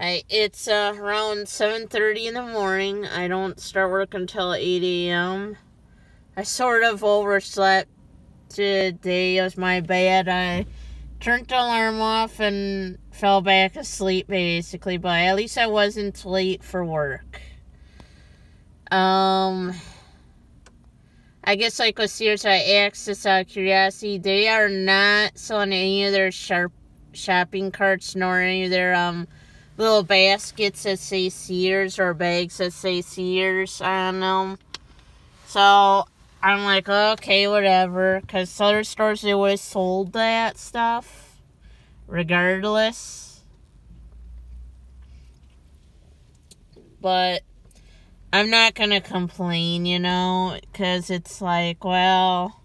It's around 7:30 in the morning. I don't start work until 8 a.m. I sort of overslept today. It was my bad. I turned the alarm off and fell back asleep, basically. But at least I wasn't late for work. I guess like with Sears, I asked this out of curiosity. They are not selling any of their shopping carts nor any of their little baskets that say Sears or bags that say Sears on them. So I'm like, okay, whatever. Because other stores, they would have sold that stuff regardless. But I'm not going to complain, you know, because it's like, well,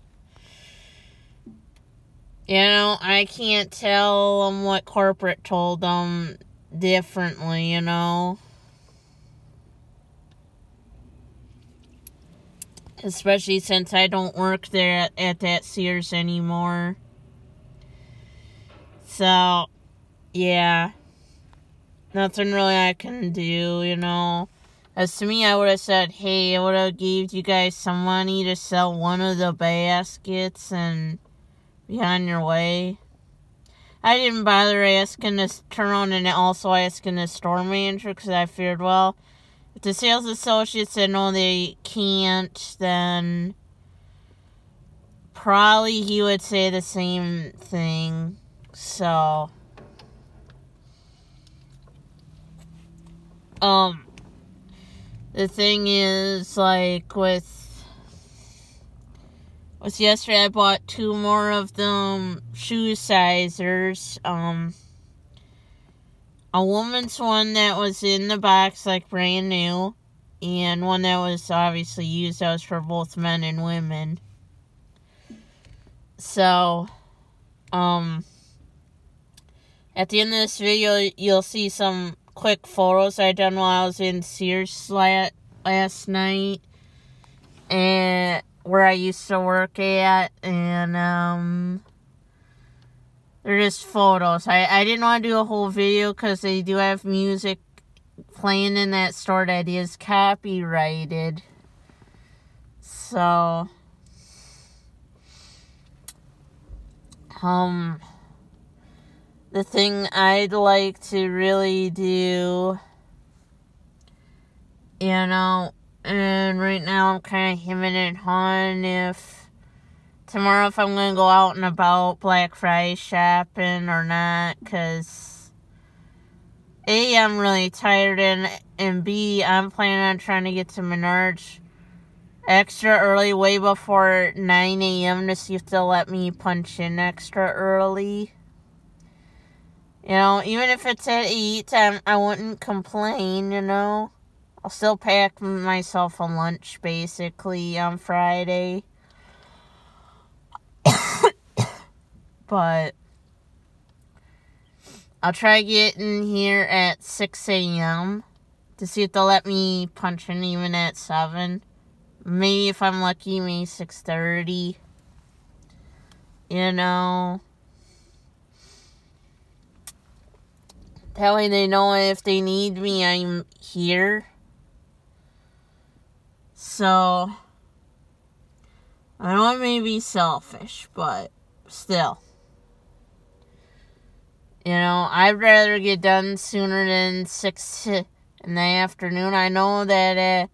you know, I can't tell them what corporate told them differently, you know. Especially since I don't work there at that Sears anymore. So, yeah. Nothing really I can do, you know. As to me, I would have said, hey, I would have gave you guys some money to sell one of the baskets and be on your way. I didn't bother asking to turn around and also asking the store manager because I feared, well, if the sales associate said no, they can't, then probably he would say the same thing. So, the thing is, like, with yesterday, I bought 2 more of them shoe sizers. A woman's one that was in the box, like, brand new. And one that was obviously used. That was for both men and women. So, at the end of this video, you'll see some quick photos I done while I was in Sears last night. And where I used to work at, and they're just photos. I didn't want to do a whole video because they do have music playing in that store that is copyrighted. So, the thing I'd like to really do, you know, and right now I'm kind of hemming and hawing if tomorrow if I'm going to go out and about Black Friday shopping or not. Because A, I'm really tired, and B, I'm planning on trying to get to Menards extra early, way before 9 a.m. to see if they'll let me punch in extra early. You know, even if it's at 8, I wouldn't complain, you know. I'll still pack myself a lunch, basically, on Friday. But I'll try getting here at 6 a.m. to see if they'll let me punch in even at 7. Maybe if I'm lucky, maybe 6:30. You know. That way they know if they need me, I'm here. So, I know it may be selfish, but still. You know, I'd rather get done sooner than 6 in the afternoon. I know that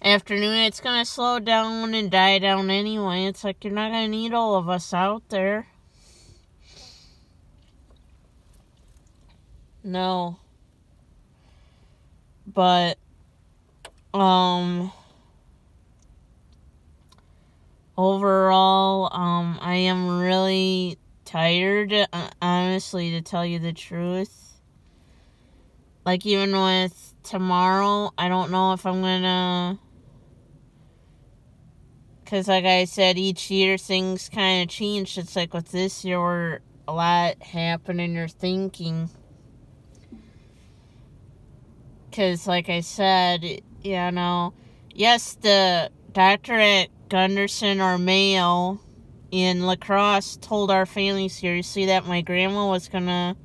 afternoon it's going to slow down and die down anyway. It's like you're not going to need all of us out there. No. But, overall, I am really tired, honestly, to tell you the truth. Like, even with tomorrow, I don't know if I'm gonna, because like I said, each year things kind of change. It's like with this year, where a lot happen in your thinking. Because, like I said, you know, yes, the doctor at Gunderson or Mayo in La Crosse told our family seriously that my grandma was going to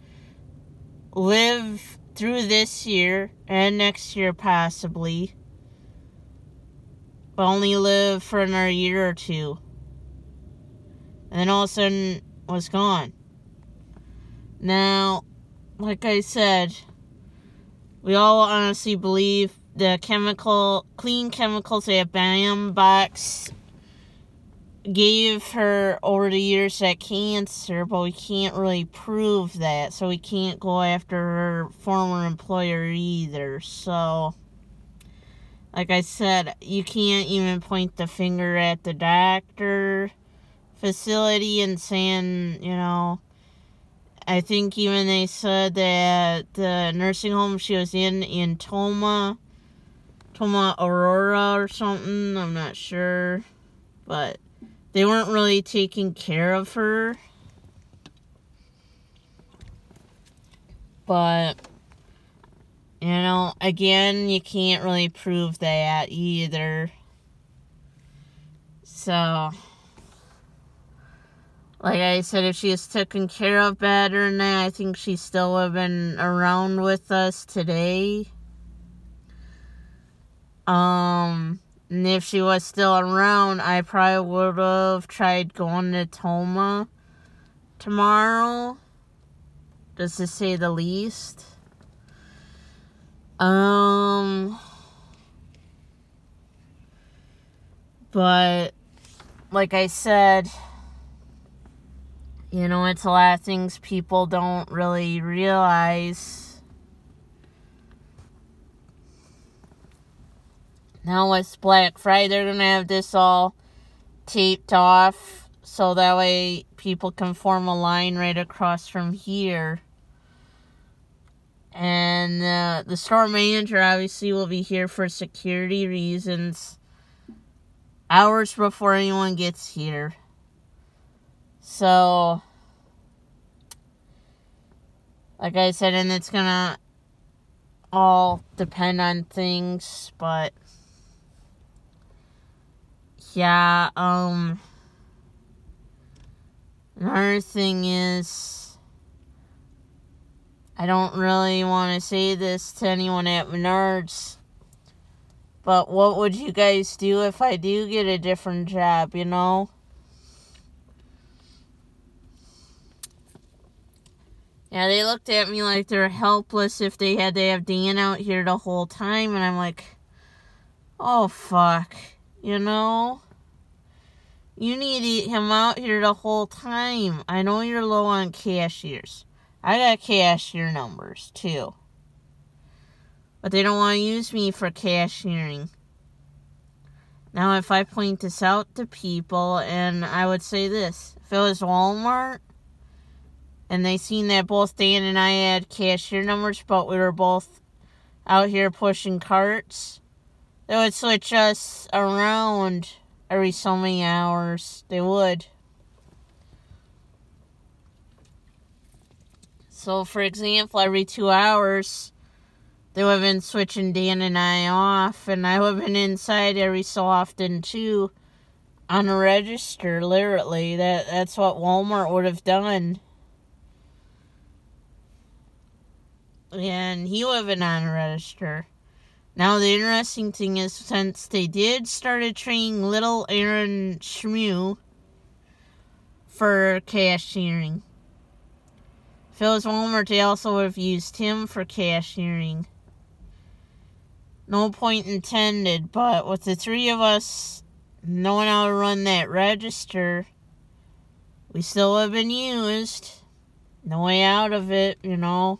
live through this year and next year possibly, but only live for another year or two. And then all of a sudden was gone. Now, like I said, we all honestly believe the clean chemicals that Bam Box gave her over the years that cancer, but we can't really prove that, so we can't go after her former employer either. So, like I said, you can't even point the finger at the doctor facility and saying, you know, I think even they said that the nursing home she was in Toma Aurora or something, I'm not sure, but they weren't really taking care of her. But, you know, again, you can't really prove that either. So, like I said, if she was taken care of better than that, I think she still would have been around with us today. And if she was still around, I probably would have tried going to Toma tomorrow, just to say the least. But, like I said, you know, it's a lot of things people don't really realize. Now with Black Friday, they're going to have this all taped off, so that way people can form a line right across from here. And the store manager obviously will be here for security reasons, hours before anyone gets here. So, like I said, and it's going to all depend on things, but yeah, another thing is, I don't really want to say this to anyone at Menards, but what would you guys do if I do get a different job, you know? Yeah, they looked at me like they're helpless if they had to have Dan out here the whole time, and I'm like, oh, fuck, you know? You need him out here the whole time. I know you're low on cashiers. I got cashier numbers, too. But they don't want to use me for cashiering. Now, if I point this out to people, and I would say this, if it was Walmart, and they seen that both Dan and I had cashier numbers, but we were both out here pushing carts, they would switch us around every so many hours. They would. So, for example, every 2 hours, they would have been switching Dan and I off, and I would have been inside every so often, too, on a register, literally. That's what Walmart would have done. And he would have been on a register. Now, the interesting thing is, since they did started training little Aaron Shmew for cashiering, if it was Walmart, they also would have used him for cashiering. No point intended, but with the three of us knowing how to run that register, we still have been used. No way out of it, you know.